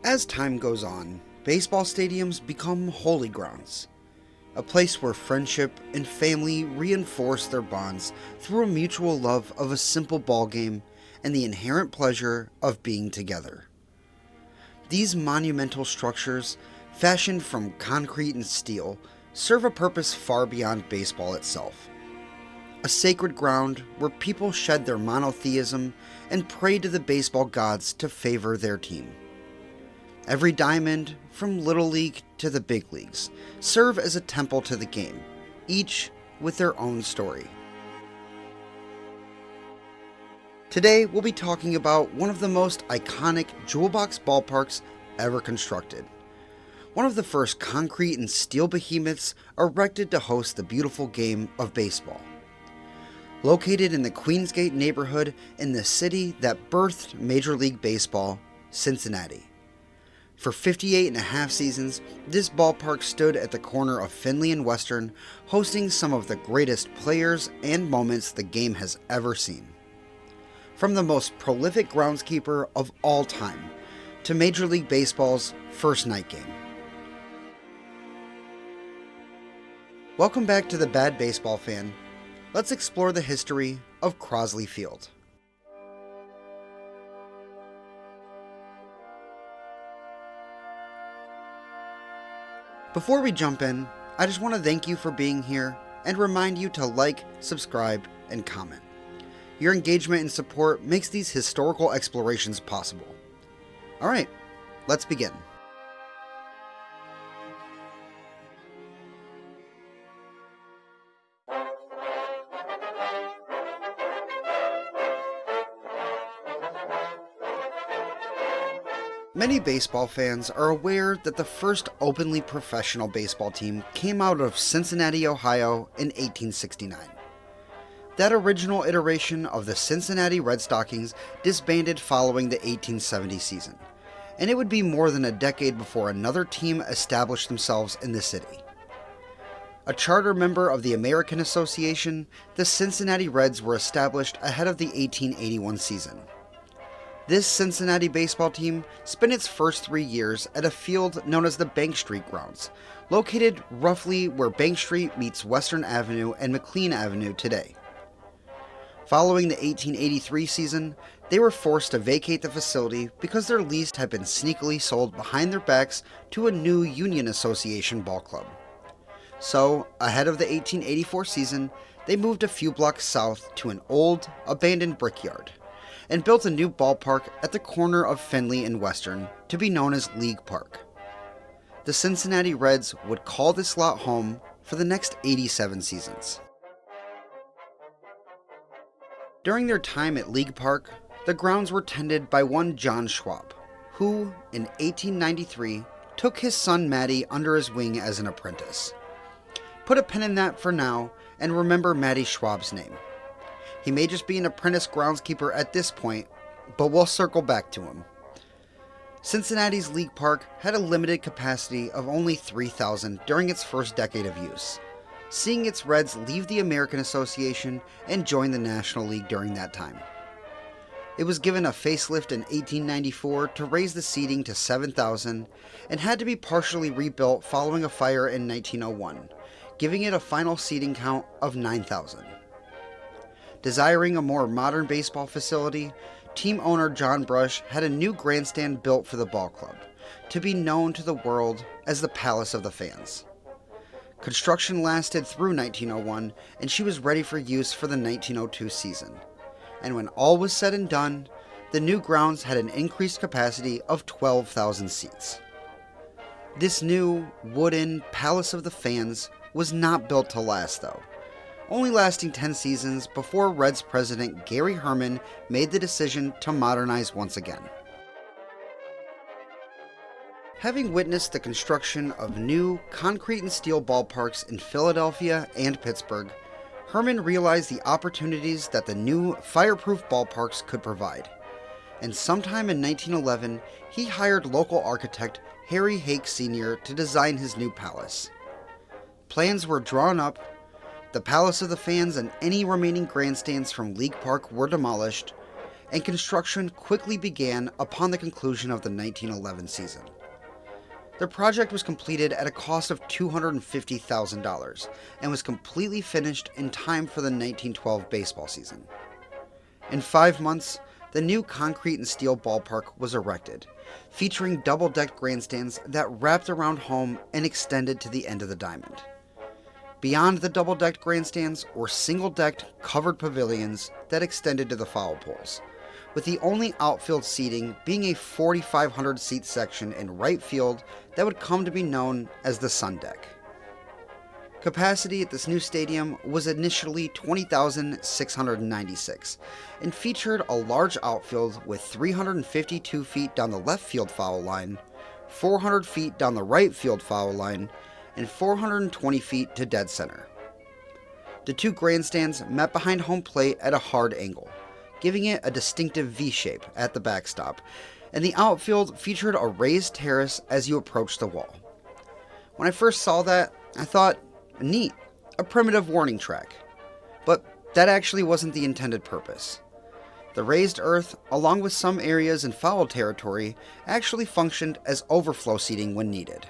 As time goes on, baseball stadiums become holy grounds, a place where friendship and family reinforce their bonds through a mutual love of a simple ball game and the inherent pleasure of being together. These monumental structures, fashioned from concrete and steel, serve a purpose far beyond baseball itself. A sacred ground where people shed their monotheism and pray to the baseball gods to favor their team. Every diamond, from Little League to the big leagues, serve as a temple to the game, each with their own story. Today, we'll be talking about one of the most iconic jewel box ballparks ever constructed. One of the first concrete and steel behemoths erected to host the beautiful game of baseball. Located in the Queensgate neighborhood in the city that birthed Major League Baseball, Cincinnati. For 58 and a half seasons, this ballpark stood at the corner of Findlay and Western, hosting some of the greatest players and moments the game has ever seen. From the most prolific groundskeeper of all time, to Major League Baseball's first night game. Welcome back to The Bad Baseball Fan. Let's explore the history of Crosley Field. Before we jump in, I just want to thank you for being here and remind you to like, subscribe, and comment. Your engagement and support makes these historical explorations possible. Alright, let's begin. Many baseball fans are aware that the first openly professional baseball team came out of Cincinnati, Ohio in 1869. That original iteration of the Cincinnati Red Stockings disbanded following the 1870 season, and it would be more than a decade before another team established themselves in the city. A charter member of the American Association, the Cincinnati Reds were established ahead of the 1881 season. This Cincinnati baseball team spent its first 3 years at a field known as the Bank Street Grounds, located roughly where Bank Street meets Western Avenue and McLean Avenue today. Following the 1883 season, they were forced to vacate the facility because their lease had been sneakily sold behind their backs to a new Union Association ball club. So, ahead of the 1884 season, they moved a few blocks south to an old, abandoned brickyard, and built a new ballpark at the corner of Findlay and Western to be known as League Park. The Cincinnati Reds would call this lot home for the next 87 seasons. During their time at League Park, the grounds were tended by one John Schwab, who, in 1893, took his son Matty under his wing as an apprentice. Put a pin in that for now and remember Matty Schwab's name. He may just be an apprentice groundskeeper at this point, but we'll circle back to him. Cincinnati's League Park had a limited capacity of only 3,000 during its first decade of use, seeing its Reds leave the American Association and join the National League during that time. It was given a facelift in 1894 to raise the seating to 7,000 and had to be partially rebuilt following a fire in 1901, giving it a final seating count of 9,000. Desiring a more modern baseball facility, team owner John Brush had a new grandstand built for the ball club, to be known to the world as the Palace of the Fans. Construction lasted through 1901, and she was ready for use for the 1902 season. And when all was said and done, the new grounds had an increased capacity of 12,000 seats. This new, wooden Palace of the Fans was not built to last, though, only lasting 10 seasons before Reds president Gary Herman made the decision to modernize once again. Having witnessed the construction of new concrete and steel ballparks in Philadelphia and Pittsburgh, Herman realized the opportunities that the new fireproof ballparks could provide, and sometime in 1911 he hired local architect Harry Hake Sr. to design his new palace. Plans were drawn up. The Palace of the Fans and any remaining grandstands from League Park were demolished, and construction quickly began upon the conclusion of the 1911 season. The project was completed at a cost of $250,000 and was completely finished in time for the 1912 baseball season. In 5 months, the new concrete and steel ballpark was erected, featuring double-decked grandstands that wrapped around home and extended to the end of the diamond. Beyond the double-decked grandstands were single-decked covered pavilions that extended to the foul poles, with the only outfield seating being a 4,500-seat section in right field that would come to be known as the Sun Deck. Capacity at this new stadium was initially 20,696 and featured a large outfield with 352 feet down the left field foul line, 400 feet down the right field foul line, and 420 feet to dead center. The two grandstands met behind home plate at a hard angle, giving it a distinctive V shape at the backstop, and the outfield featured a raised terrace as you approached the wall. When I first saw that, I thought, neat, a primitive warning track. But that actually wasn't the intended purpose. The raised earth, along with some areas in foul territory, actually functioned as overflow seating when needed.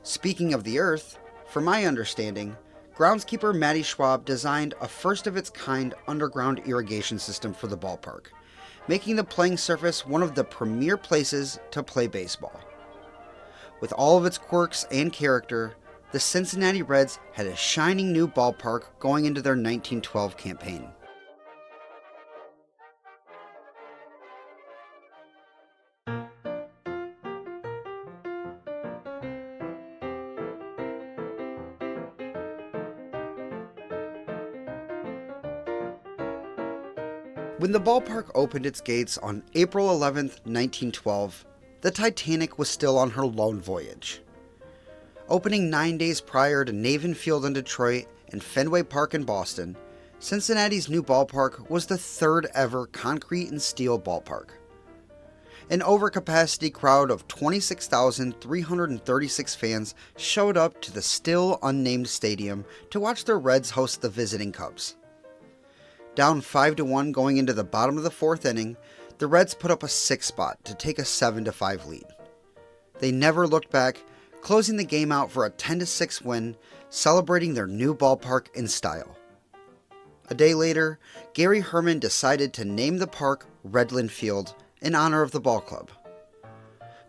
Speaking of the earth, from my understanding, groundskeeper Matty Schwab designed a first-of-its-kind underground irrigation system for the ballpark, making the playing surface one of the premier places to play baseball. With all of its quirks and character, the Cincinnati Reds had a shining new ballpark going into their 1912 campaign. When the ballpark opened its gates on April 11, 1912, the Titanic was still on her lone voyage. Opening 9 days prior to Navin Field in Detroit and Fenway Park in Boston, Cincinnati's new ballpark was the third ever concrete and steel ballpark. An overcapacity crowd of 26,336 fans showed up to the still unnamed stadium to watch the Reds host the visiting Cubs. Down 5-1 going into the bottom of the fourth inning, the Reds put up a 6 spot to take a 7-5 lead. They never looked back, closing the game out for a 10-6 win, celebrating their new ballpark in style. A day later, Gary Herman decided to name the park Redland Field in honor of the ball club.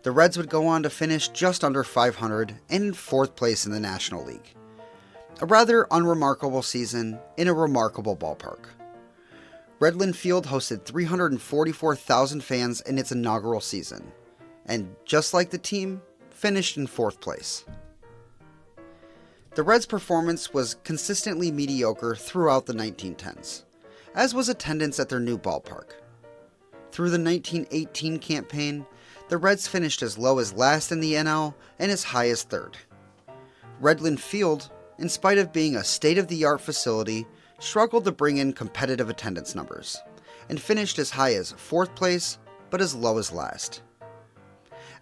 The Reds would go on to finish just under 500 and in 4th place in the National League. A rather unremarkable season in a remarkable ballpark. Redland Field hosted 344,000 fans in its inaugural season, and just like the team, finished in 4th place. The Reds' performance was consistently mediocre throughout the 1910s, as was attendance at their new ballpark. Through the 1918 campaign, the Reds finished as low as last in the NL and as high as 3rd. Redland Field, in spite of being a state-of-the-art facility, struggled to bring in competitive attendance numbers, and finished as high as 4th place, but as low as last.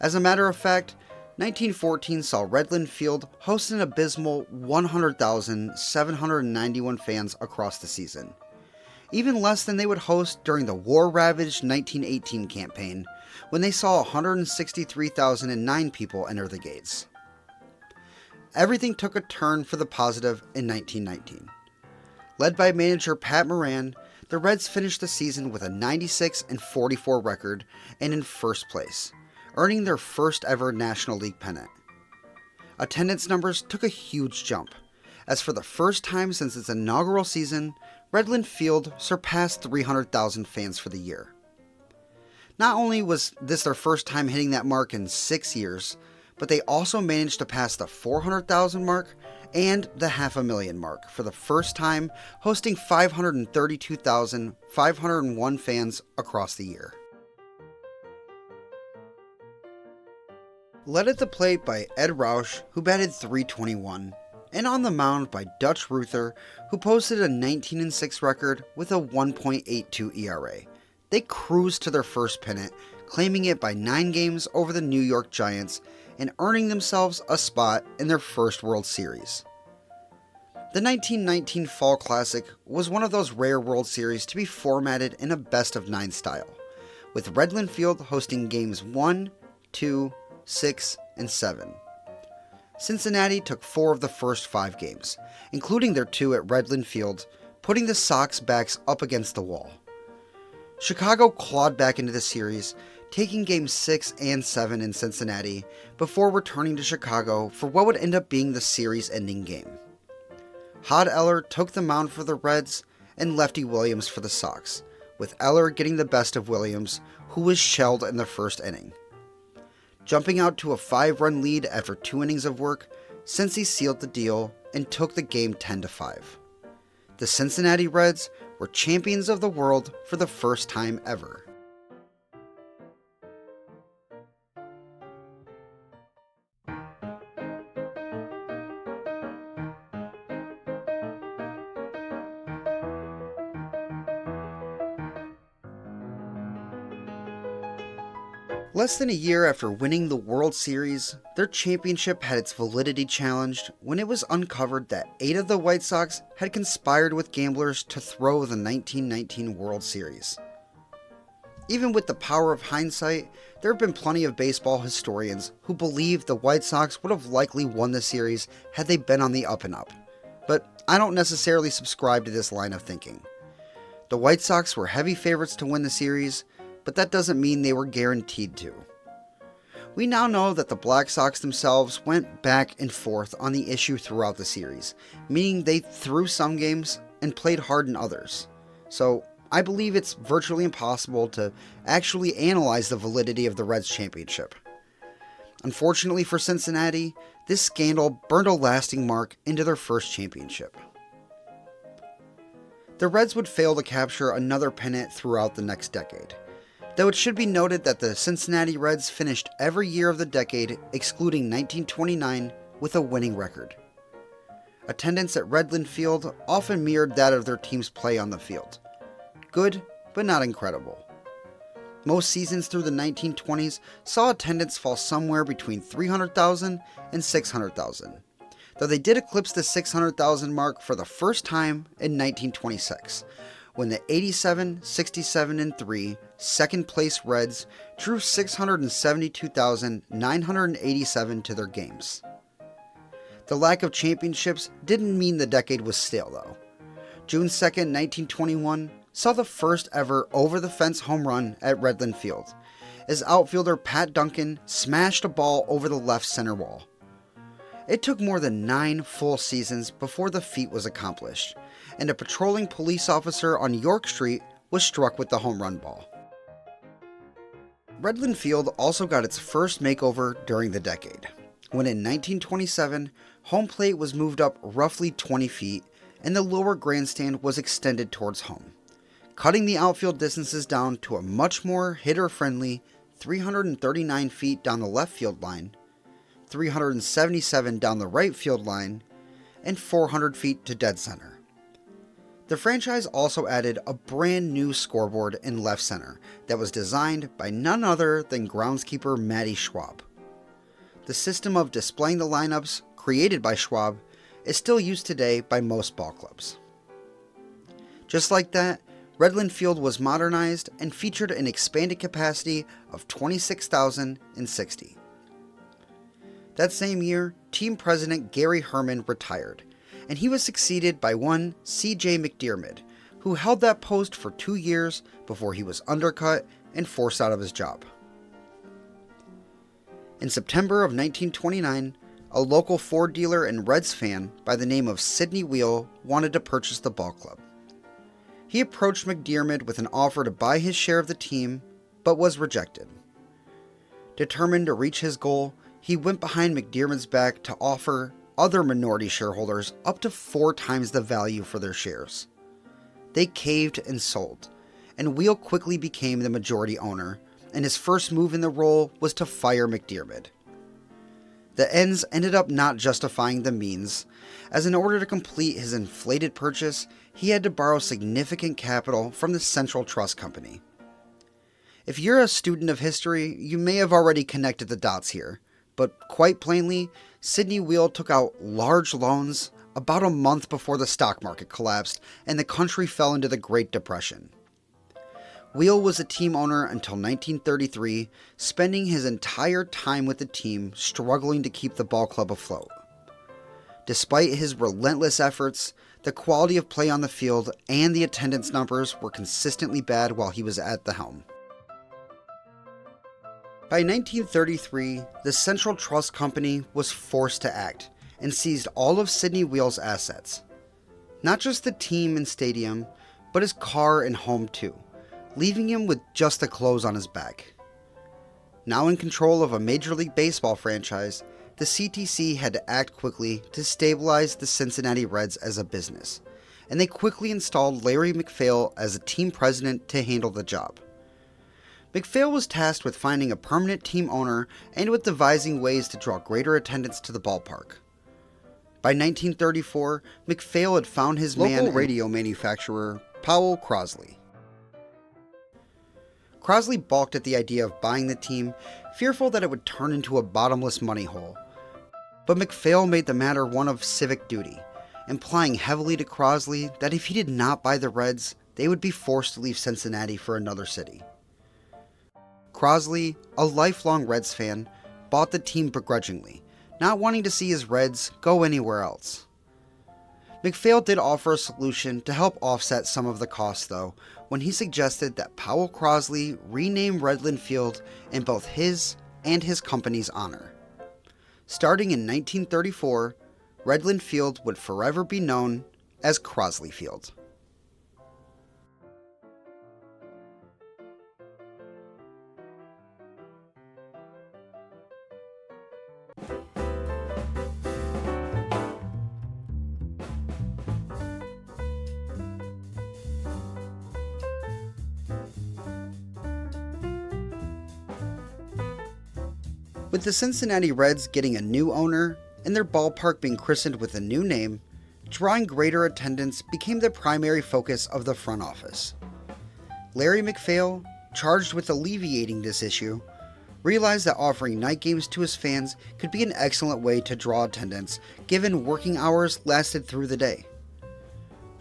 As a matter of fact, 1914 saw Redland Field host an abysmal 100,791 fans across the season, even less than they would host during the war-ravaged 1918 campaign, when they saw 163,009 people enter the gates. Everything took a turn for the positive in 1919. Led by manager Pat Moran, the Reds finished the season with a 96-44 record and in 1st place, earning their first ever National League pennant. Attendance numbers took a huge jump, as for the first time since its inaugural season, Redland Field surpassed 300,000 fans for the year. Not only was this their first time hitting that mark in 6 years, but they also managed to pass the 400,000 mark and the 500,000 mark for the first time, hosting 532,501 fans across the year. Led at the plate by Ed Roush, who batted .321, and on the mound by Dutch Ruther, who posted a 19-6 record with a 1.82 ERA. They cruised to their first pennant, claiming it by 9 games over the New York Giants and earning themselves a spot in their first World Series. The 1919 Fall Classic was one of those rare World Series to be formatted in a best-of-9 style, with Redland Field hosting games 1, 2, 6, and 7. Cincinnati took 4 of the first 5 games, including their 2 at Redland Field, putting the Sox backs up against the wall. Chicago clawed back into the series, taking games 6 and 7 in Cincinnati before returning to Chicago for what would end up being the series-ending game. Hod Eller took the mound for the Reds and Lefty Williams for the Sox, with Eller getting the best of Williams, who was shelled in the first inning. Jumping out to a 5-run lead after 2 innings of work, Cincy sealed the deal and took the game 10-5. The Cincinnati Reds were champions of the world for the first time ever. Less than a year after winning the World Series, their championship had its validity challenged when it was uncovered that 8 of the White Sox had conspired with gamblers to throw the 1919 World Series. Even with the power of hindsight, there have been plenty of baseball historians who believe the White Sox would have likely won the series had they been on the up and up. But I don't necessarily subscribe to this line of thinking. The White Sox were heavy favorites to win the series, but that doesn't mean they were guaranteed to. We now know that the Black Sox themselves went back and forth on the issue throughout the series, meaning they threw some games and played hard in others. So I believe it's virtually impossible to actually analyze the validity of the Reds' championship. Unfortunately for Cincinnati, this scandal burned a lasting mark into their first championship. The Reds would fail to capture another pennant throughout the next decade, though it should be noted that the Cincinnati Reds finished every year of the decade, excluding 1929, with a winning record. Attendance at Redland Field often mirrored that of their team's play on the field. Good, but not incredible. Most seasons through the 1920s saw attendance fall somewhere between 300,000 and 600,000, though they did eclipse the 600,000 mark for the first time in 1926, when the 87, 67, and 3 second-place Reds drew 672,987 to their games. The lack of championships didn't mean the decade was stale, though. June 2, 1921, saw the first ever over-the-fence home run at Redland Field, as outfielder Pat Duncan smashed a ball over the left center wall. It took more than 9 full seasons before the feat was accomplished, and a patrolling police officer on York Street was struck with the home run ball. Redland Field also got its first makeover during the decade, when in 1927, home plate was moved up roughly 20 feet and the lower grandstand was extended towards home, cutting the outfield distances down to a much more hitter-friendly 339 feet down the left field line, 377 down the right field line, and 400 feet to dead center. The franchise also added a brand new scoreboard in left center that was designed by none other than groundskeeper Matty Schwab. The system of displaying the lineups created by Schwab is still used today by most ball clubs. Just like that, Redland Field was modernized and featured an expanded capacity of 26,060. That same year, team president Gary Herman retired, and he was succeeded by one C.J. McDermott, who held that post for 2 years before he was undercut and forced out of his job. In September of 1929, a local Ford dealer and Reds fan by the name of Sidney Wheel wanted to purchase the ball club. He approached McDermott with an offer to buy his share of the team, but was rejected. Determined to reach his goal, he went behind McDermott's back to offer other minority shareholders up to 4 times the value for their shares. They caved and sold, and Wheel quickly became the majority owner, and his first move in the role was to fire McDermott. The ends ended up not justifying the means, as in order to complete his inflated purchase, he had to borrow significant capital from the Central Trust Company. If you're a student of history, you may have already connected the dots here, but quite plainly, Sidney Wheel took out large loans about a month before the stock market collapsed and the country fell into the Great Depression. Wheel was a team owner until 1933, spending his entire time with the team struggling to keep the ball club afloat. Despite his relentless efforts, the quality of play on the field and the attendance numbers were consistently bad while he was at the helm. By 1933, the Central Trust Company was forced to act and seized all of Sidney Wheel's assets. Not just the team and stadium, but his car and home too, leaving him with just the clothes on his back. Now in control of a Major League Baseball franchise, the CTC had to act quickly to stabilize the Cincinnati Reds as a business, and they quickly installed Larry MacPhail as a team president to handle the job. MacPhail was tasked with finding a permanent team owner and with devising ways to draw greater attendance to the ballpark. By 1934, MacPhail had found his local radio manufacturer, Powell Crosley. Crosley balked at the idea of buying the team, fearful that it would turn into a bottomless money hole. But MacPhail made the matter one of civic duty, implying heavily to Crosley that if he did not buy the Reds, they would be forced to leave Cincinnati for another city. Crosley, a lifelong Reds fan, bought the team begrudgingly, not wanting to see his Reds go anywhere else. MacPhail did offer a solution to help offset some of the costs, though, when he suggested that Powell Crosley rename Redland Field in both his and his company's honor. Starting in 1934, Redland Field would forever be known as Crosley Field. With the Cincinnati Reds getting a new owner and their ballpark being christened with a new name, drawing greater attendance became the primary focus of the front office. Larry MacPhail, charged with alleviating this issue, realized that offering night games to his fans could be an excellent way to draw attendance given working hours lasted through the day.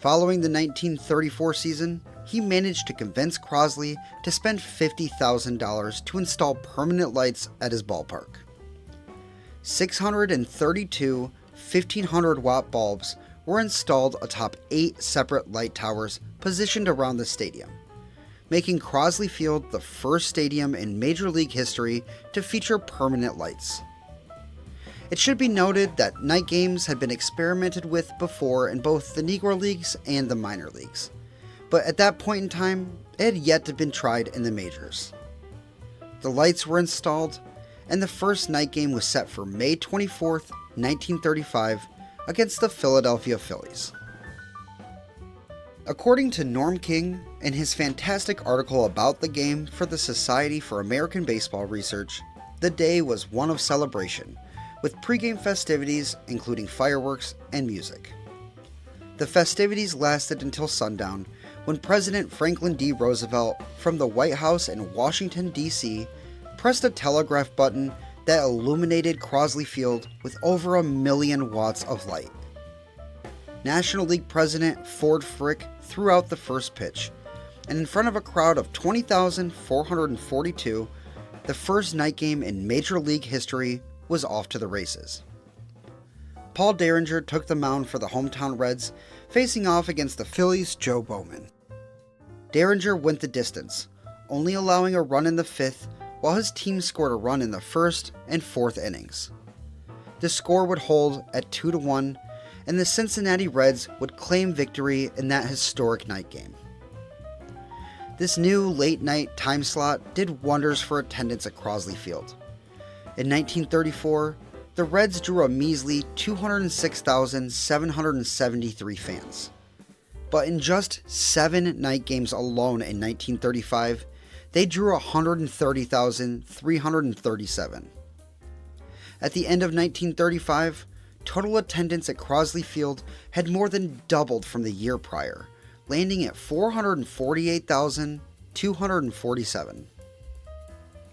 Following the 1934 season, he managed to convince Crosley to spend $50,000 to install permanent lights at his ballpark. 632 1,500-watt bulbs were installed atop 8 separate light towers positioned around the stadium, making Crosley Field the first stadium in Major League history to feature permanent lights. It should be noted that night games had been experimented with before in both the Negro Leagues and the minor leagues, but at that point in time, it had yet to have been tried in the majors. The lights were installed, and the first night game was set for May 24th, 1935, against the Philadelphia Phillies. According to Norm King, in his fantastic article about the game for the Society for American Baseball Research, the day was one of celebration, with pregame festivities including fireworks and music. The festivities lasted until sundown, when President Franklin D. Roosevelt from the White House in Washington, D.C., pressed a telegraph button that illuminated Crosley Field with over 1 million watts of light. National League President Ford Frick threw out the first pitch, and in front of a crowd of 20,442, the first night game in Major League history was off to the races. Paul Derringer took the mound for the hometown Reds, facing off against the Phillies' Joe Bowman. Derringer went the distance, only allowing a run in the 5th, while his team scored a run in the 1st and 4th innings. The score would hold at 2-1, and the Cincinnati Reds would claim victory in that historic night game. This new late-night time slot did wonders for attendance at Crosley Field. In 1934, the Reds drew a measly 206,773 fans. But in just 7 night games alone in 1935, they drew 130,337. At the end of 1935, total attendance at Crosley Field had more than doubled from the year prior, landing at 448,247.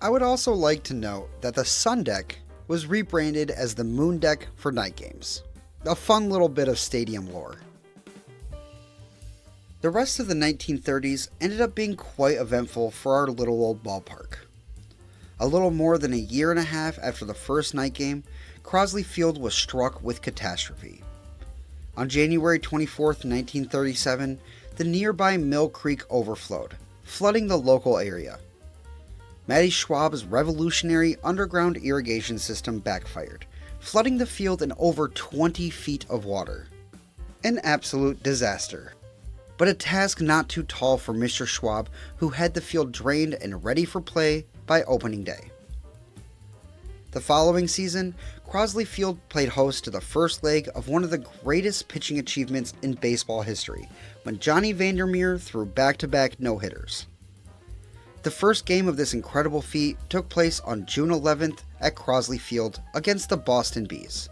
I would also like to note that the Sun Deck was rebranded as the Moon Deck for night games. a fun little bit of stadium lore. The rest of the 1930s ended up being quite eventful for our little old ballpark. A little more than a year and a half after the first night game, Crosley Field was struck with catastrophe. On January 24, 1937, the nearby Mill Creek overflowed, flooding the local area. Matty Schwab's revolutionary underground irrigation system backfired, flooding the field in over 20 feet of water. An absolute disaster. But a task not too tall for Mr. Schwab, who had the field drained and ready for play by opening day. The following season, Crosley Field played host to the first leg of one of the greatest pitching achievements in baseball history, when Johnny Vandermeer threw back-to-back no-hitters. The first game of this incredible feat took place on June 11th at Crosley Field against the Boston Bees.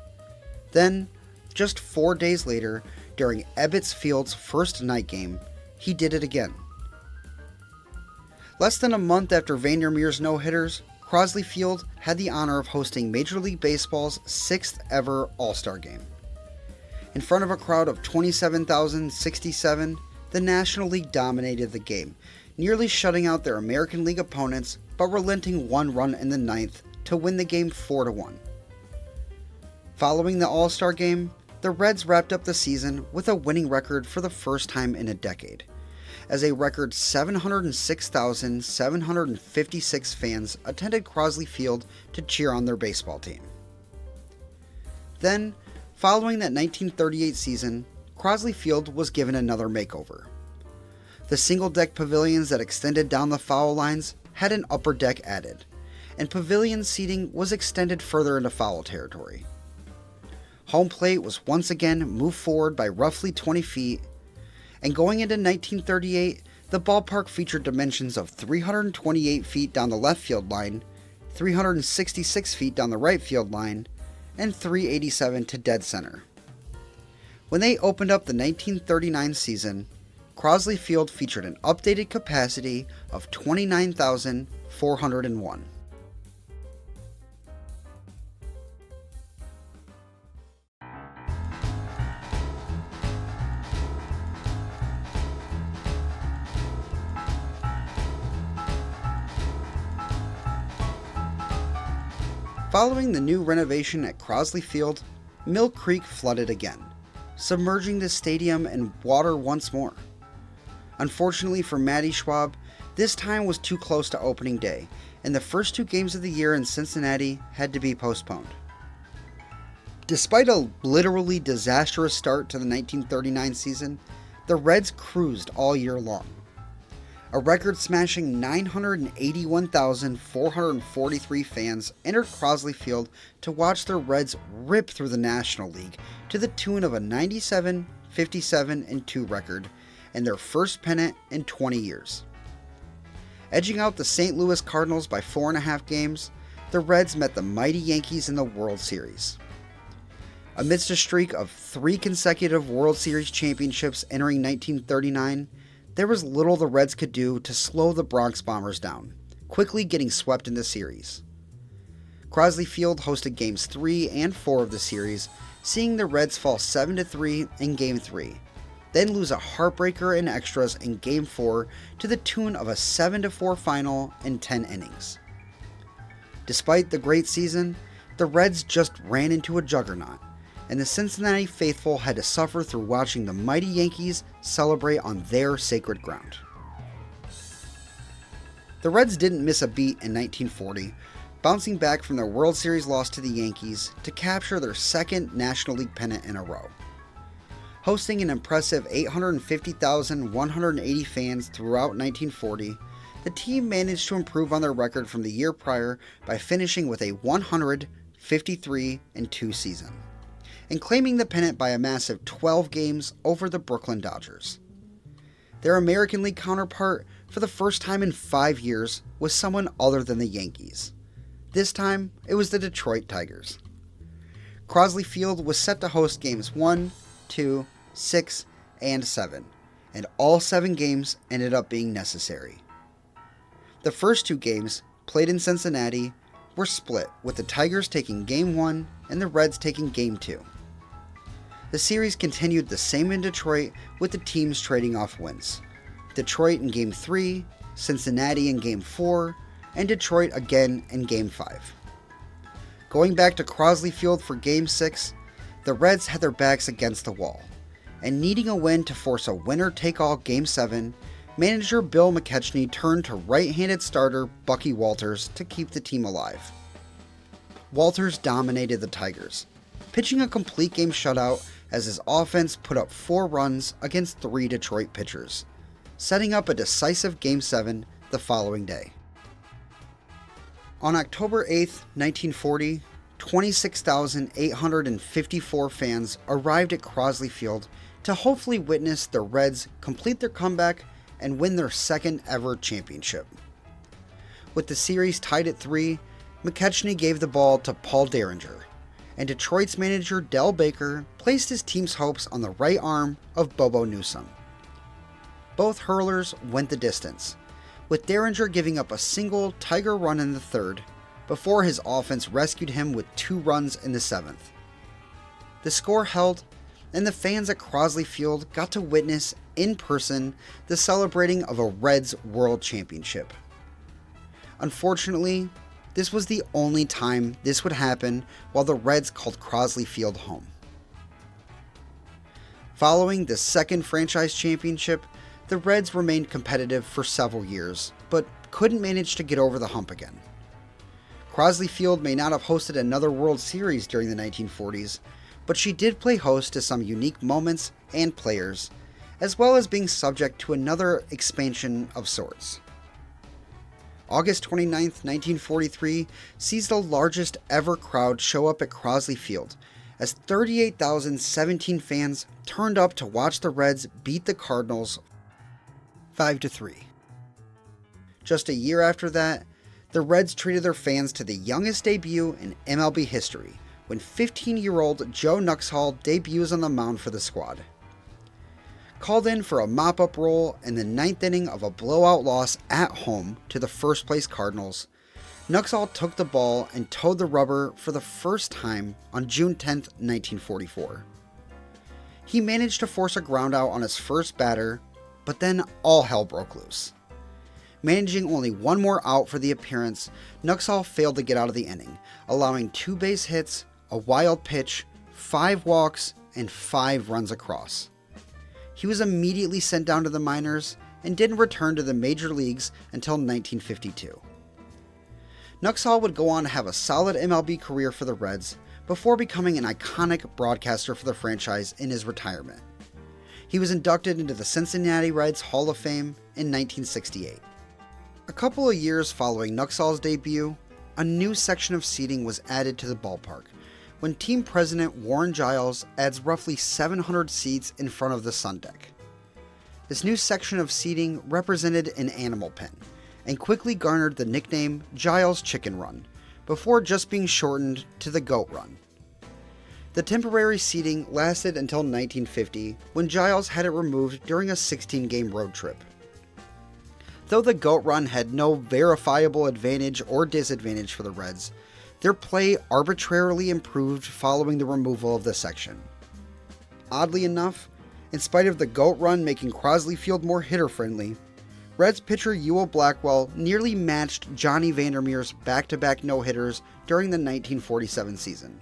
Then, just 4 days later, during Ebbets Field's first night game, he did it again. Less than a month after Vandermeer's no-hitters, Crosley Field had the honor of hosting Major League Baseball's 6th ever All-Star Game. In front of a crowd of 27,067, the National League dominated the game, nearly shutting out their American League opponents, but relenting 1 run in the 9th to win the game 4-1. Following the All-Star Game, the Reds wrapped up the season with a winning record for the first time in a decade, as a record 706,756 fans attended Crosley Field to cheer on their baseball team. Then, following that 1938 season, Crosley Field was given another makeover. The single-deck pavilions that extended down the foul lines had an upper deck added, and pavilion seating was extended further into foul territory. Home plate was once again moved forward by roughly 20 feet, and going into 1938, the ballpark featured dimensions of 328 feet down the left field line, 366 feet down the right field line, and 387 to dead center. When they opened up the 1939 season, Crosley Field featured an updated capacity of 29,401. Following the new renovation at Crosley Field, Mill Creek flooded again, submerging the stadium in water once more. Unfortunately for Matty Schwab, this time was too close to opening day, and the first 2 games of the year in Cincinnati had to be postponed. Despite a literally disastrous start to the 1939 season, the Reds cruised all year long. A record-smashing 981,443 fans entered Crosley Field to watch the Reds rip through the National League to the tune of a 97, 57, and 2 record, and their first pennant in 20 years. Edging out the St. Louis Cardinals by 4.5 games, the Reds met the mighty Yankees in the World Series. Amidst a streak of 3 consecutive World Series championships entering 1939, there was little the Reds could do to slow the Bronx Bombers down, quickly getting swept in the series. Crosley Field hosted Games 3 and 4 of the series, seeing the Reds fall 7-3 in Game 3, then lose a heartbreaker in extras in Game 4 to the tune of a 7-4 final in 10 innings. Despite the great season, the Reds just ran into a juggernaut, and the Cincinnati faithful had to suffer through watching the mighty Yankees celebrate on their sacred ground. The Reds didn't miss a beat in 1940, bouncing back from their World Series loss to the Yankees to capture their 2nd National League pennant in a row. Hosting an impressive 850,180 fans throughout 1940, the team managed to improve on their record from the year prior by finishing with a 153-2 season, and claiming the pennant by a massive 12 games over the Brooklyn Dodgers. Their American League counterpart, for the first time in 5 years, was someone other than the Yankees. This time, it was the Detroit Tigers. Crosley Field was set to host games 1, 2, 6, and 7, and all 7 games ended up being necessary. The first 2 games, played in Cincinnati, were split, with the Tigers taking Game 1 and the Reds taking Game 2. The series continued the same in Detroit, with the teams trading off wins. Detroit in Game 3, Cincinnati in Game 4, and Detroit again in Game 5. Going back to Crosley Field for Game 6, the Reds had their backs against the wall, and needing a win to force a winner-take-all Game 7, manager Bill McKechnie turned to right-handed starter Bucky Walters to keep the team alive. Walters dominated the Tigers, pitching a complete game shutout as his offense put up 4 runs against 3 Detroit pitchers, setting up a decisive Game 7 the following day. On October 8, 1940, 26,854 fans arrived at Crosley Field to hopefully witness the Reds complete their comeback and win their second ever championship. With the series tied at 3, McKechnie gave the ball to Paul Derringer, and Detroit's manager Del Baker placed his team's hopes on the right arm of Bobo Newsome. Both hurlers went the distance, with Derringer giving up a single Tiger run in the 3rd, before his offense rescued him with 2 runs in the 7th. The score held, and the fans at Crosley Field got to witness, in person, the celebrating of a Reds World Championship. Unfortunately, this was the only time this would happen while the Reds called Crosley Field home. Following the second franchise championship, the Reds remained competitive for several years, but couldn't manage to get over the hump again. Crosley Field may not have hosted another World Series during the 1940s, but she did play host to some unique moments and players, as well as being subject to another expansion of sorts. August 29, 1943 sees the largest ever crowd show up at Crosley Field, as 38,017 fans turned up to watch the Reds beat the Cardinals 5-3. Just a year after that, the Reds treated their fans to the youngest debut in MLB history, when 15-year-old Joe Nuxhall debuts on the mound for the squad. Called in for a mop-up role in the 9th inning of a blowout loss at home to the first-place Cardinals, Nuxhall took the ball and towed the rubber for the first time on June 10, 1944. He managed to force a groundout on his first batter, but then all hell broke loose. Managing only 1 more out for the appearance, Nuxhall failed to get out of the inning, allowing 2 base hits, a wild pitch, 5 walks, and 5 runs across. He was immediately sent down to the minors and didn't return to the major leagues until 1952. Nuxhall would go on to have a solid MLB career for the Reds before becoming an iconic broadcaster for the franchise in his retirement. He was inducted into the Cincinnati Reds Hall of Fame in 1968. A couple of years following Nuxhall's debut, a new section of seating was added to the ballpark, when team president Warren Giles adds roughly 700 seats in front of the sun deck. This new section of seating represented an animal pen, and quickly garnered the nickname Giles Chicken Run, before just being shortened to the Goat Run. The temporary seating lasted until 1950, when Giles had it removed during a 16-game road trip. Though the Goat Run had no verifiable advantage or disadvantage for the Reds, their play arbitrarily improved following the removal of the section. Oddly enough, in spite of the Goat Run making Crosley Field more hitter-friendly, Reds pitcher Ewell Blackwell nearly matched Johnny Vandermeer's back-to-back no-hitters during the 1947 season.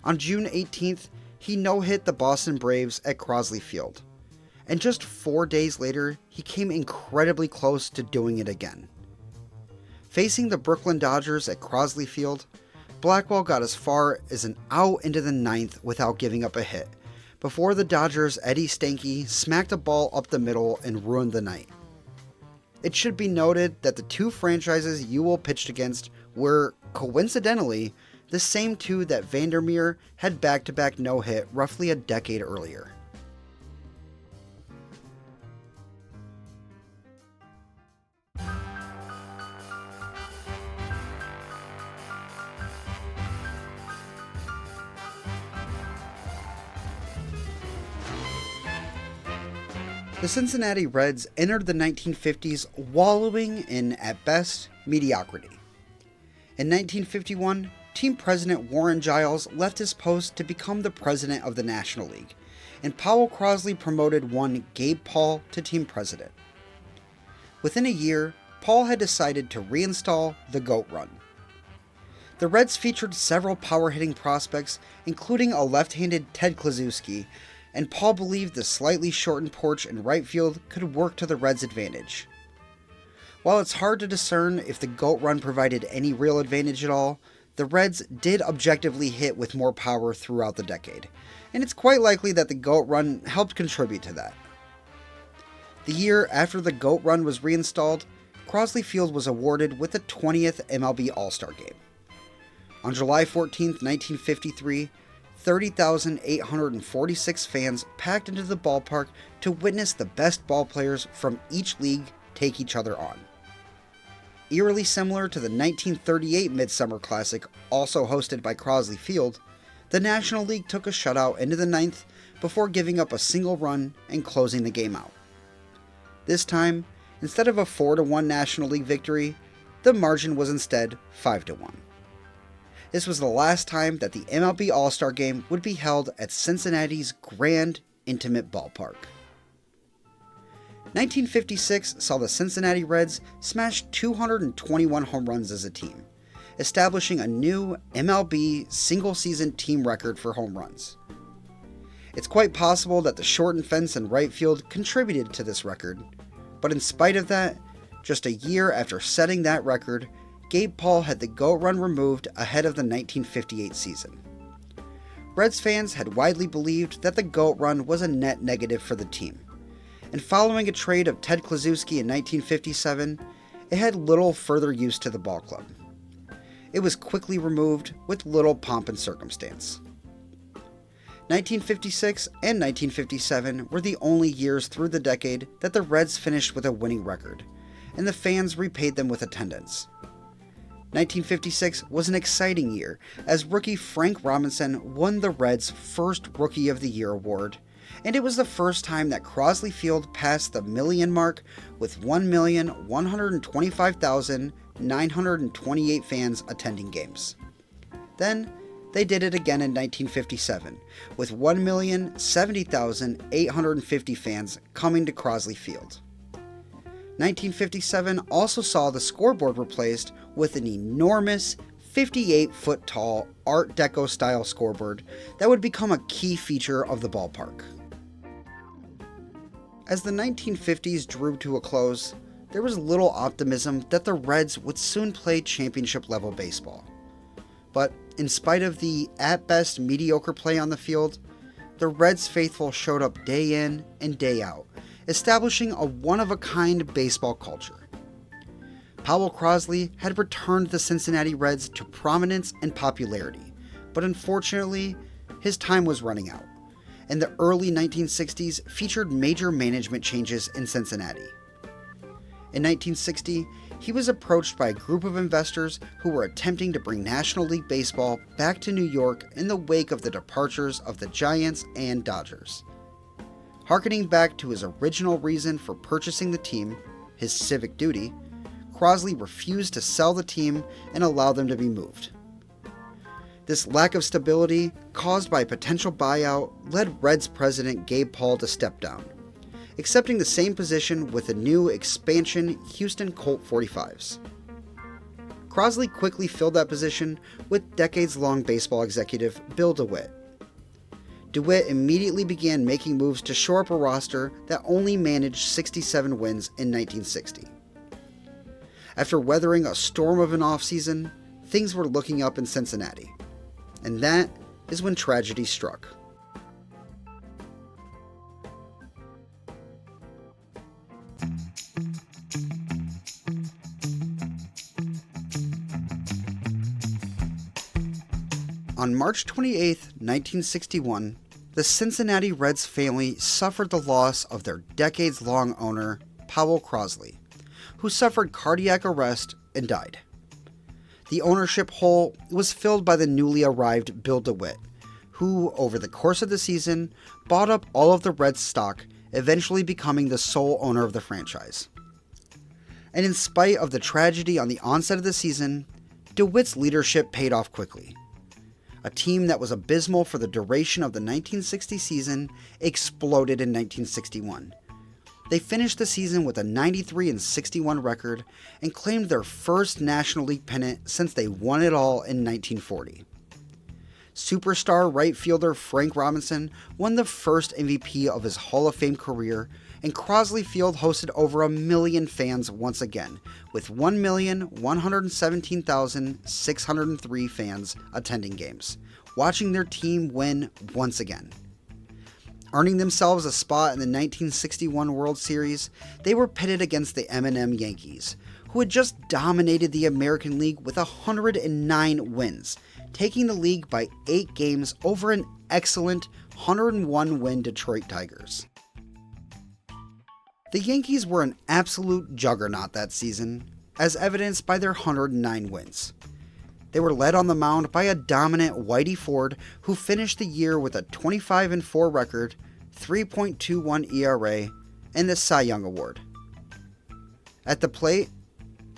On June 18th, he no-hit the Boston Braves at Crosley Field, and just 4 days later, he came incredibly close to doing it again. Facing the Brooklyn Dodgers at Crosley Field, Blackwell got as far as an out into the 9th without giving up a hit, before the Dodgers' Eddie Stanky smacked a ball up the middle and ruined the night. It should be noted that the 2 franchises Ewell pitched against were, coincidentally, the same 2 that Vandermeer had back-to-back no-hit roughly a decade earlier. The Cincinnati Reds entered the 1950s wallowing in, at best, mediocrity. In 1951, team president Warren Giles left his post to become the president of the National League, and Powell Crosley promoted one Gabe Paul to team president. Within a year, Paul had decided to reinstall the GOAT run. The Reds featured several power-hitting prospects, including a left-handed Ted Kluszewski, and Paul believed the slightly shortened porch in right field could work to the Reds' advantage. While it's hard to discern if the GOAT run provided any real advantage at all, the Reds did objectively hit with more power throughout the decade, and it's quite likely that the GOAT run helped contribute to that. The year after the GOAT run was reinstalled, Crosley Field was awarded with the 20th MLB All-Star Game. On July 14, 1953, 30,846 fans packed into the ballpark to witness the best ballplayers from each league take each other on. Eerily similar to the 1938 Midsummer Classic, also hosted by Crosley Field, the National League took a shutout into the ninth before giving up a single run and closing the game out. This time, instead of a 4-1 National League victory, the margin was instead 5-1. This was the last time that the MLB All-Star Game would be held at Cincinnati's grand, intimate ballpark. 1956 saw the Cincinnati Reds smash 221 home runs as a team, establishing a new MLB single-season team record for home runs. It's quite possible that the shortened fence in right field contributed to this record, but in spite of that, just a year after setting that record, Gabe Paul had the GOAT run removed ahead of the 1958 season. Reds fans had widely believed that the GOAT run was a net negative for the team, and following a trade of Ted Kluszewski in 1957, it had little further use to the ball club. It was quickly removed with little pomp and circumstance. 1956 and 1957 were the only years through the decade that the Reds finished with a winning record, and the fans repaid them with attendance. 1956 was an exciting year as rookie Frank Robinson won the Reds' first Rookie of the Year award, and it was the first time that Crosley Field passed the million mark with 1,125,928 fans attending games. Then, they did it again in 1957, with 1,070,850 fans coming to Crosley Field. 1957 also saw the scoreboard replaced with an enormous 58-foot-tall Art Deco-style scoreboard that would become a key feature of the ballpark. As the 1950s drew to a close, there was little optimism that the Reds would soon play championship-level baseball. But in spite of the, at best, mediocre play on the field, the Reds faithful showed up day in and day out, establishing a one-of-a-kind baseball culture. Powell Crosley had returned the Cincinnati Reds to prominence and popularity, but unfortunately, his time was running out, and the early 1960s featured major management changes in Cincinnati. In 1960, he was approached by a group of investors who were attempting to bring National League Baseball back to New York in the wake of the departures of the Giants and Dodgers. Harkening back to his original reason for purchasing the team, his civic duty, Crosley refused to sell the team and allow them to be moved. This lack of stability, caused by a potential buyout, led Reds president Gabe Paul to step down, accepting the same position with the new expansion Houston Colt 45s. Crosley quickly filled that position with decades-long baseball executive Bill DeWitt. DeWitt immediately began making moves to shore up a roster that only managed 67 wins in 1960. After weathering a storm of an offseason, things were looking up in Cincinnati. And that is when tragedy struck. On March 28, 1961, the Cincinnati Reds family suffered the loss of their decades-long owner, Powell Crosley, who suffered cardiac arrest and died. The ownership hole was filled by the newly arrived Bill DeWitt, who, over the course of the season, bought up all of the Reds stock, eventually becoming the sole owner of the franchise. And in spite of the tragedy on the onset of the season, DeWitt's leadership paid off quickly. A team that was abysmal for the duration of the 1960 season exploded in 1961. They finished the season with a 93-61 record and claimed their first National League pennant since they won it all in 1940. Superstar right fielder Frank Robinson won the first MVP of his Hall of Fame career, and Crosley Field hosted over 1 million fans once again, with 1,117,603 fans attending games, watching their team win once again. Earning themselves a spot in the 1961 World Series, they were pitted against the M&M Yankees, who had just dominated the American League with 109 wins, taking the league by 8 games over an excellent 101-win Detroit Tigers. The Yankees were an absolute juggernaut that season, as evidenced by their 109 wins. They were led on the mound by a dominant Whitey Ford, who finished the year with a 25-4 record, 3.21 ERA, and the Cy Young Award. At the plate,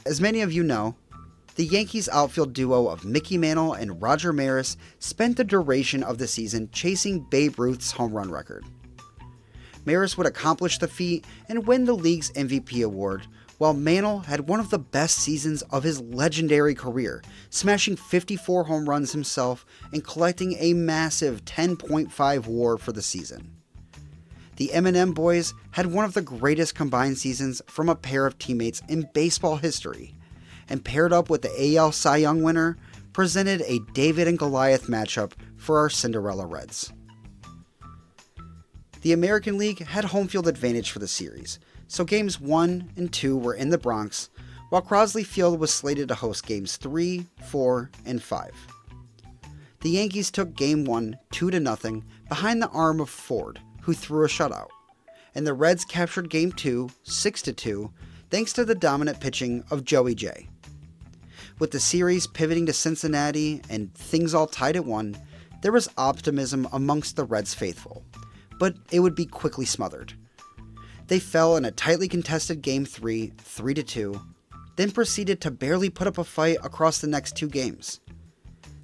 as many of you know, the Yankees outfield duo of Mickey Mantle and Roger Maris spent the duration of the season chasing Babe Ruth's home run record. Maris would accomplish the feat and win the league's MVP award, while Mantle had one of the best seasons of his legendary career, smashing 54 home runs himself and collecting a massive 10.5 WAR for the season. The M&M boys had one of the greatest combined seasons from a pair of teammates in baseball history, and paired up with the AL Cy Young winner, presented a David and Goliath matchup for our Cinderella Reds. The American League had home field advantage for the series, so games 1 and 2 were in the Bronx, while Crosley Field was slated to host games 3, 4, and 5. The Yankees took game 1 2-0 behind the arm of Ford, who threw a shutout, and the Reds captured game 2 6-2 thanks to the dominant pitching of Joey J. With the series pivoting to Cincinnati and things all tied at 1, there was optimism amongst the Reds faithful, but it would be quickly smothered. They fell in a tightly contested Game 3, 3-2, then proceeded to barely put up a fight across the next 2 games.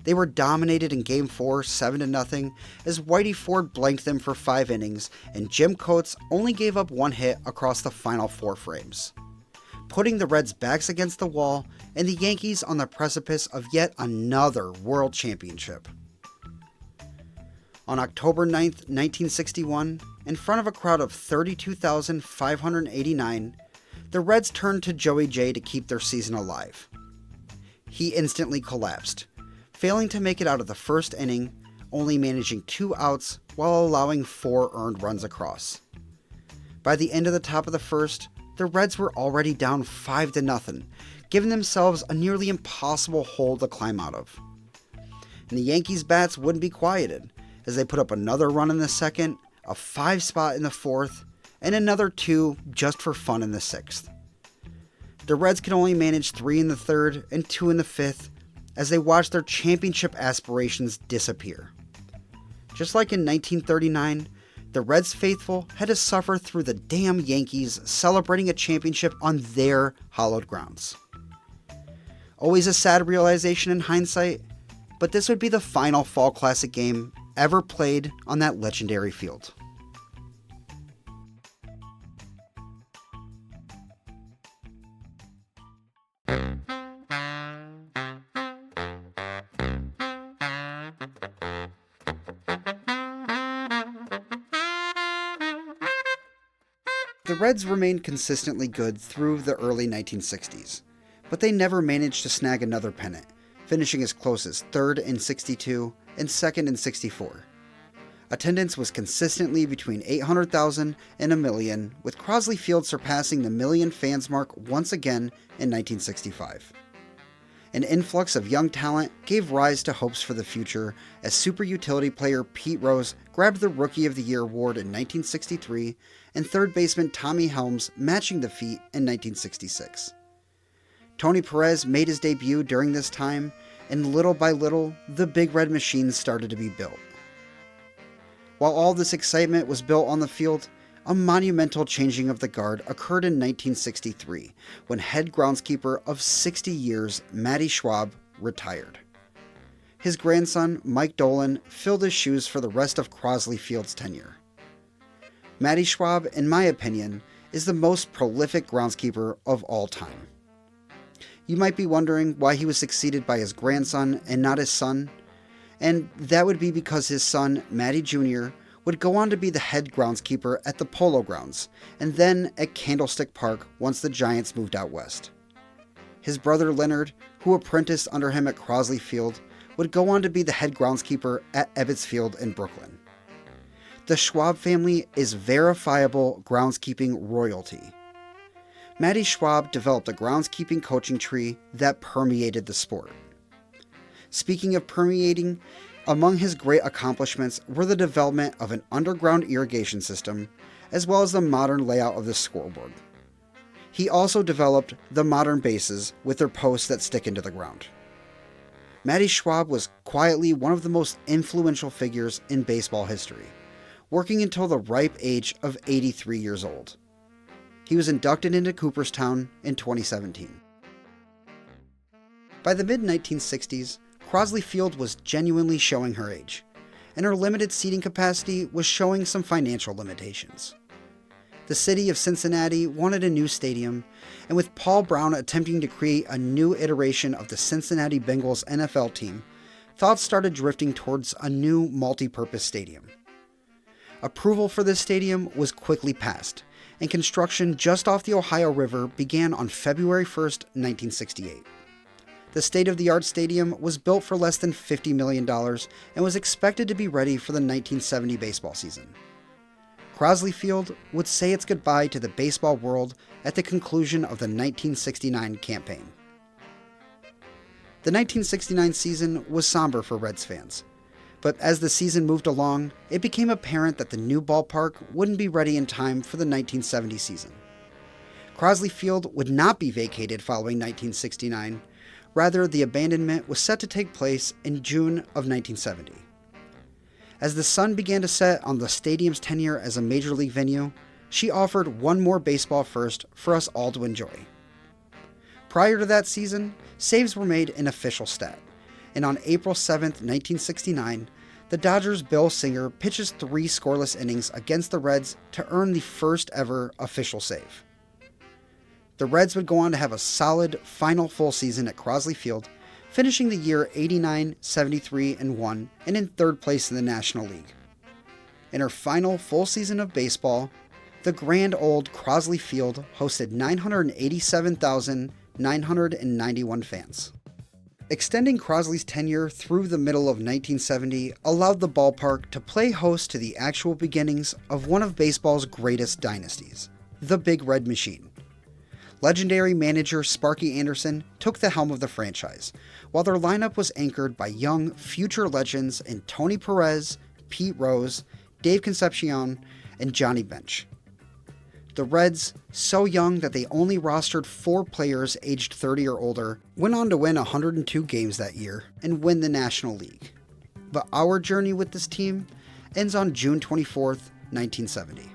They were dominated in Game 4, 7-0, as Whitey Ford blanked them for 5 innings, and Jim Coates only gave up 1 hit across the final 4 frames, putting the Reds' backs against the wall and the Yankees on the precipice of yet another World Championship. On October 9, 1961, in front of a crowd of 32,589, the Reds turned to Joey J to keep their season alive. He instantly collapsed, failing to make it out of the first inning, only managing 2 outs while allowing 4 earned runs across. By the end of the top of the first, the Reds were already down 5-0, giving themselves a nearly impossible hole to climb out of. And the Yankees' bats wouldn't be quieted, as they put up another run in the second, a 5 spot in the fourth, and another 2 just for fun in the 6th. The Reds could only manage 3 in the 3rd and 2 in the 5th, as they watched their championship aspirations disappear. Just like in 1939, the Reds faithful had to suffer through the damn Yankees celebrating a championship on their hallowed grounds. Always a sad realization in hindsight, but this would be the final Fall Classic game ever played on that legendary field. The Reds remained consistently good through the early 1960s, but they never managed to snag another pennant, finishing as close as 3rd in 62 and 2nd in 64. Attendance was consistently between 800,000 and 1 million, with Crosley Field surpassing the 1 million fans mark once again in 1965. An influx of young talent gave rise to hopes for the future as super utility player Pete Rose grabbed the Rookie of the Year award in 1963 and third baseman Tommy Helms matching the feat in 1966. Tony Perez made his debut during this time, and little by little, the Big Red Machine started to be built. While all this excitement was built on the field, a monumental changing of the guard occurred in 1963 when head groundskeeper of 60 years, Matty Schwab, retired. His grandson, Mike Dolan, filled his shoes for the rest of Crosley Field's tenure. Matty Schwab, in my opinion, is the most prolific groundskeeper of all time. You might be wondering why he was succeeded by his grandson and not his son, and that would be because his son, Matty Jr., would go on to be the head groundskeeper at the Polo Grounds, and then at Candlestick Park once the Giants moved out west. His brother Leonard, who apprenticed under him at Crosley Field, would go on to be the head groundskeeper at Ebbets Field in Brooklyn. The Schwab family is verifiable groundskeeping royalty. Matty Schwab developed a groundskeeping coaching tree that permeated the sport. Speaking of permeating, among his great accomplishments were the development of an underground irrigation system, as well as the modern layout of the scoreboard. He also developed the modern bases with their posts that stick into the ground. Matty Schwab was quietly one of the most influential figures in baseball history, working until the ripe age of 83 years old. He was inducted into Cooperstown in 2017. By the mid-1960s, Crosley Field was genuinely showing her age, and her limited seating capacity was showing some financial limitations. The city of Cincinnati wanted a new stadium, and with Paul Brown attempting to create a new iteration of the Cincinnati Bengals NFL team, thoughts started drifting towards a new multi-purpose stadium. Approval for this stadium was quickly passed, and construction just off the Ohio River began on February 1st, 1968. The state-of-the-art stadium was built for less than $50 million and was expected to be ready for the 1970 baseball season. Crosley Field would say its goodbye to the baseball world at the conclusion of the 1969 campaign. The 1969 season was somber for Reds fans, but as the season moved along, it became apparent that the new ballpark wouldn't be ready in time for the 1970 season. Crosley Field would not be vacated following 1969. Rather, the abandonment was set to take place in June of 1970. As the sun began to set on the stadium's tenure as a major league venue, she offered one more baseball first for us all to enjoy. Prior to that season, saves were made an official stat, and on April 7, 1969, the Dodgers' Bill Singer pitches 3 scoreless innings against the Reds to earn the first ever official save. The Reds would go on to have a solid final full season at Crosley Field, finishing the year 89, 73-1 and in third place in the National League. In her final full season of baseball, the grand old Crosley Field hosted 987,991 fans. Extending Crosley's tenure through the middle of 1970 allowed the ballpark to play host to the actual beginnings of one of baseball's greatest dynasties, the Big Red Machine. Legendary manager Sparky Anderson took the helm of the franchise, while their lineup was anchored by young future legends in Tony Perez, Pete Rose, Dave Concepcion, and Johnny Bench. The Reds, so young that they only rostered 4 players aged 30 or older, went on to win 102 games that year and win the National League. But our journey with this team ends on June 24th, 1970.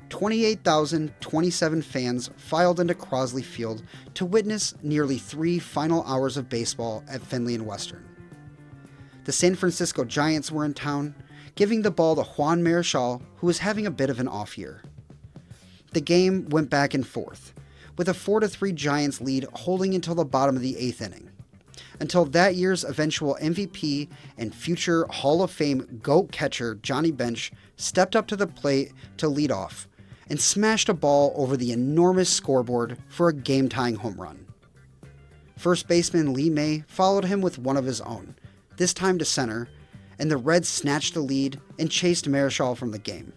28,027 fans filed into Crosley Field to witness nearly 3 final hours of baseball at Fenley and Western. The San Francisco Giants were in town, giving the ball to Juan Marichal, who was having a bit of an off year. The game went back and forth, with a 4-3 Giants lead holding until the bottom of the 8th inning, until that year's eventual MVP and future Hall of Fame GOAT catcher Johnny Bench stepped up to the plate to lead off and smashed a ball over the enormous scoreboard for a game-tying home run. First baseman Lee May followed him with one of his own, this time to center, and the Reds snatched the lead and chased Marichal from the game.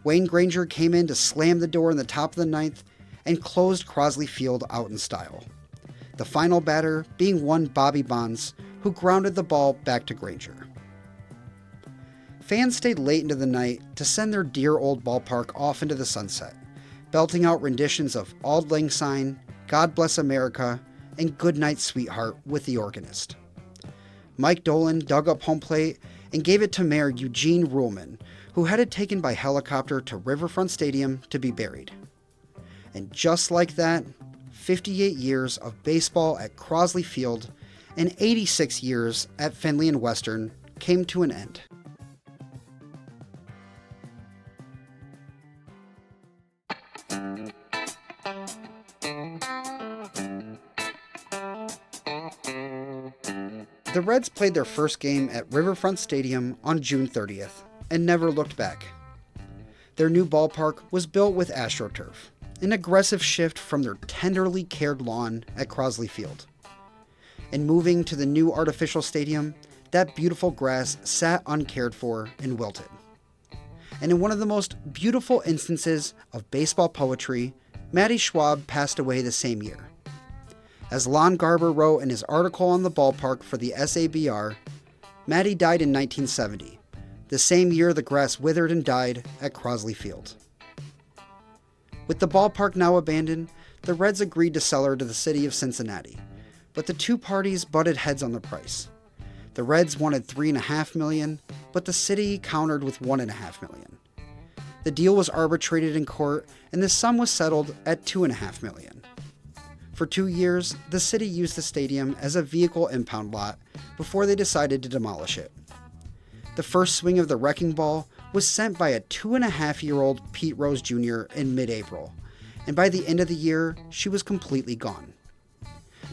Wayne Granger came in to slam the door in the top of the 9th and closed Crosley Field out in style, the final batter being one Bobby Bonds, who grounded the ball back to Granger. Fans stayed late into the night to send their dear old ballpark off into the sunset, belting out renditions of Auld Lang Syne, God Bless America, and Good Night Sweetheart with the organist. Mike Dolan dug up home plate and gave it to Mayor Eugene Ruhlman, who had it taken by helicopter to Riverfront Stadium to be buried. And just like that, 58 years of baseball at Crosley Field and 86 years at Findlay and Western came to an end. The Reds played their first game at Riverfront Stadium on June 30th and never looked back. Their new ballpark was built with AstroTurf, an aggressive shift from their tenderly cared lawn at Crosley Field. And moving to the new artificial stadium, that beautiful grass sat uncared for and wilted. And in one of the most beautiful instances of baseball poetry, Matty Schwab passed away the same year. As Lon Garber wrote in his article on the ballpark for the SABR, Matty died in 1970, the same year the grass withered and died at Crosley Field. With the ballpark now abandoned, the Reds agreed to sell her to the city of Cincinnati, but the two parties butted heads on the price. The Reds wanted $3.5 million, but the city countered with $1.5 million. The deal was arbitrated in court, and the sum was settled at $2.5 million. For 2 years, the city used the stadium as a vehicle impound lot before they decided to demolish it. The first swing of the wrecking ball was sent by a 2.5-year-old Pete Rose Jr. in mid-April, and by the end of the year, she was completely gone.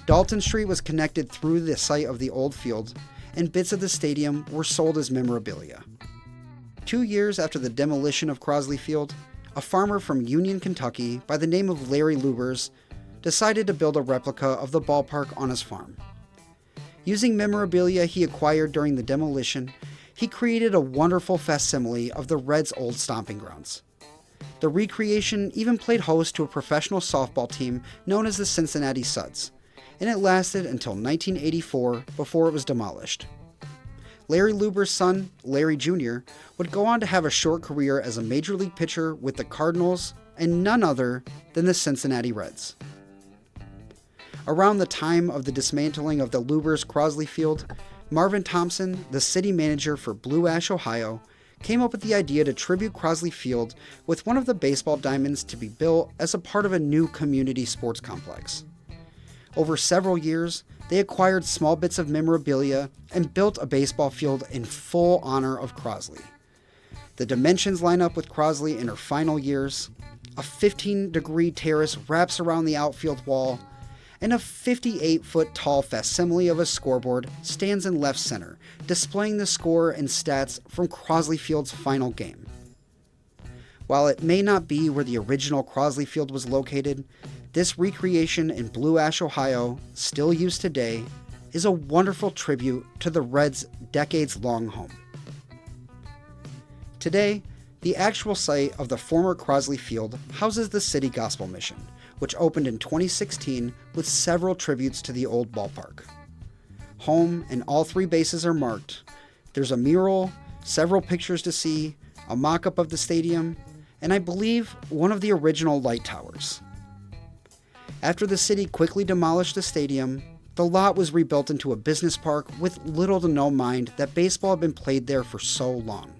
Dalton Street was connected through the site of the old field, and bits of the stadium were sold as memorabilia. 2 years after the demolition of Crosley Field, a farmer from Union, Kentucky, by the name of Larry Lubers, decided to build a replica of the ballpark on his farm. Using memorabilia he acquired during the demolition, he created a wonderful facsimile of the Reds' old stomping grounds. The recreation even played host to a professional softball team known as the Cincinnati Suds, and it lasted until 1984 before it was demolished. Larry Luber's son, Larry Jr., would go on to have a short career as a major league pitcher with the Cardinals and none other than the Cincinnati Reds. Around the time of the dismantling of the Lubers Crosley Field, Marvin Thompson, the city manager for Blue Ash, Ohio, came up with the idea to tribute Crosley Field with one of the baseball diamonds to be built as a part of a new community sports complex. Over several years, they acquired small bits of memorabilia and built a baseball field in full honor of Crosley. The dimensions line up with Crosley in her final years. A 15-degree terrace wraps around the outfield wall, and a 58-foot tall facsimile of a scoreboard stands in left center, displaying the score and stats from Crosley Field's final game. While it may not be where the original Crosley Field was located, this recreation in Blue Ash, Ohio, still used today, is a wonderful tribute to the Reds' decades-long home. Today, the actual site of the former Crosley Field houses the City Gospel Mission, which opened in 2016 with several tributes to the old ballpark. Home and all 3 bases are marked. There's a mural, several pictures to see, a mock-up of the stadium, and I believe one of the original light towers. After the city quickly demolished the stadium, the lot was rebuilt into a business park with little to no mind that baseball had been played there for so long.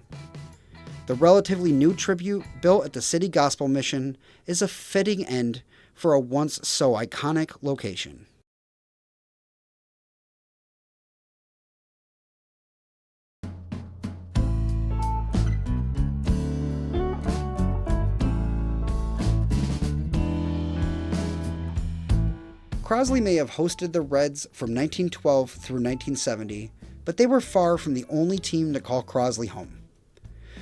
The relatively new tribute built at the City Gospel Mission is a fitting end for a once so iconic location. Crosley may have hosted the Reds from 1912 through 1970, but they were far from the only team to call Crosley home.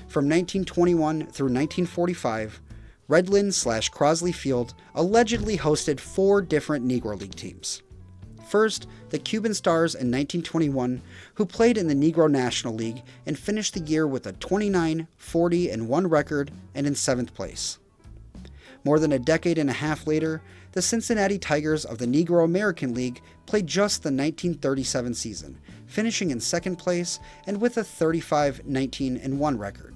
From 1921 through 1945, Redlands/Crosley Field allegedly hosted 4 different Negro League teams. First, the Cuban Stars in 1921, who played in the Negro National League and finished the year with a 29-40-1 record and in 7th place. More than a decade and a half later, the Cincinnati Tigers of the Negro American League played just the 1937 season, finishing in 2nd place and with a 35-19-1 record.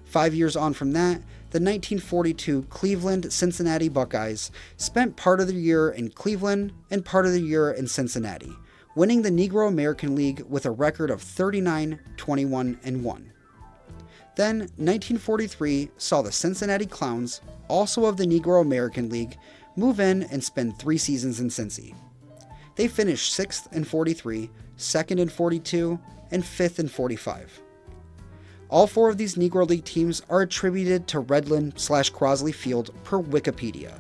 5 years on from that, the 1942 Cleveland-Cincinnati Buckeyes spent part of the year in Cleveland and part of the year in Cincinnati, winning the Negro American League with a record of 39-21-1. Then, 1943 saw the Cincinnati Clowns, also of the Negro American League, move in and spend 3 seasons in Cincy. They finished 6th in 43, 2nd in 42, and 5th in 45. All 4 of these Negro League teams are attributed to Redland/Crosley Field per Wikipedia,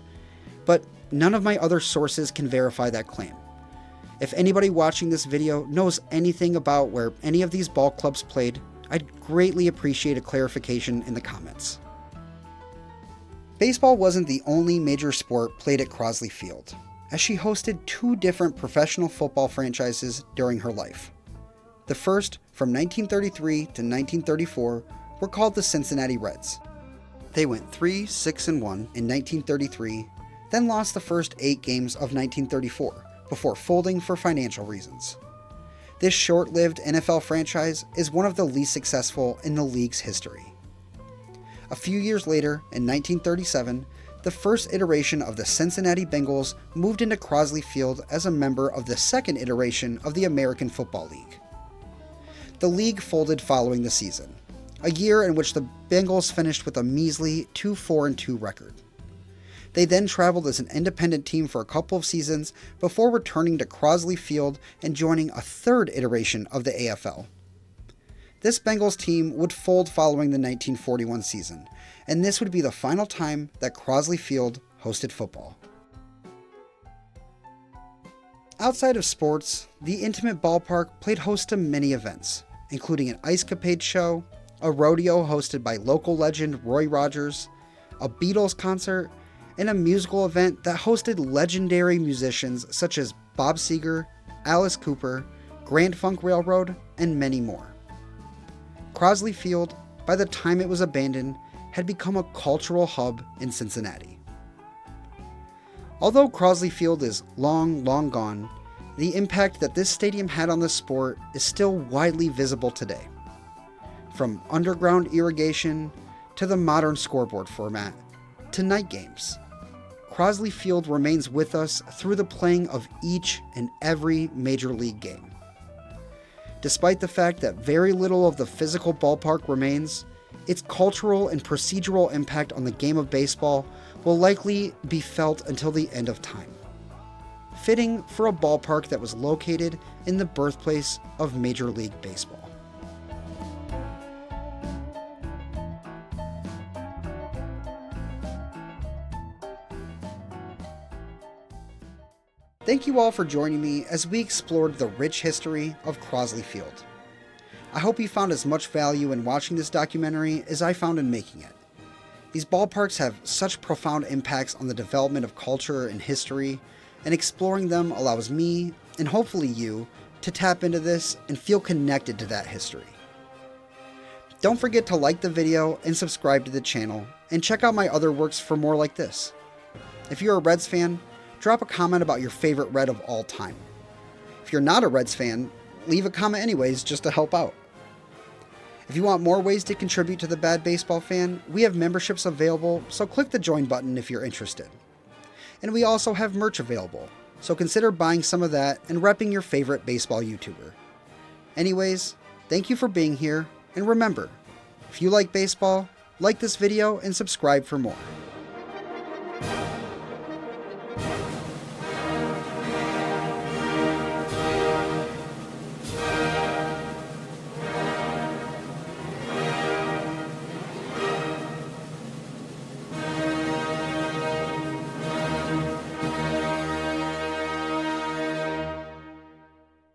but none of my other sources can verify that claim. If anybody watching this video knows anything about where any of these ball clubs played, I'd greatly appreciate a clarification in the comments. Baseball wasn't the only major sport played at Crosley Field, as she hosted 2 different professional football franchises during her life. The first, from 1933 to 1934, were called the Cincinnati Reds. They went 3-6-1 in 1933, then lost the first 8 games of 1934, before folding for financial reasons. This short-lived NFL franchise is one of the least successful in the league's history. A few years later, in 1937, the first iteration of the Cincinnati Bengals moved into Crosley Field as a member of the second iteration of the American Football League. The league folded following the season, a year in which the Bengals finished with a measly 2-4-2 record. They then traveled as an independent team for a couple of seasons before returning to Crosley Field and joining a third iteration of the AFL. This Bengals team would fold following the 1941 season, and this would be the final time that Crosley Field hosted football. Outside of sports, the intimate ballpark played host to many events, including an ice capade show, a rodeo hosted by local legend Roy Rogers, a Beatles concert, and a musical event that hosted legendary musicians such as Bob Seger, Alice Cooper, Grand Funk Railroad, and many more. Crosley Field, by the time it was abandoned, had become a cultural hub in Cincinnati. Although Crosley Field is long gone, the impact that this stadium had on the sport is still widely visible today. From underground irrigation, to the modern scoreboard format, to night games, Crosley Field remains with us through the playing of each and every major league game. Despite the fact that very little of the physical ballpark remains, its cultural and procedural impact on the game of baseball will likely be felt until the end of time. Fitting for a ballpark that was located in the birthplace of Major League Baseball. Thank you all for joining me as we explored the rich history of Crosley Field. I hope you found as much value in watching this documentary as I found in making it. These ballparks have such profound impacts on the development of culture and history, and exploring them allows me, and hopefully you, to tap into this and feel connected to that history. Don't forget to like the video and subscribe to the channel, and check out my other works for more like this. If you're a Reds fan, drop a comment about your favorite Red of all time. If you're not a Reds fan, leave a comment anyways just to help out. If you want more ways to contribute to the Bad Baseball Fan, we have memberships available, so click the join button if you're interested. And we also have merch available, so consider buying some of that and repping your favorite baseball YouTuber. Anyways, thank you for being here, and remember, if you like baseball, like this video and subscribe for more.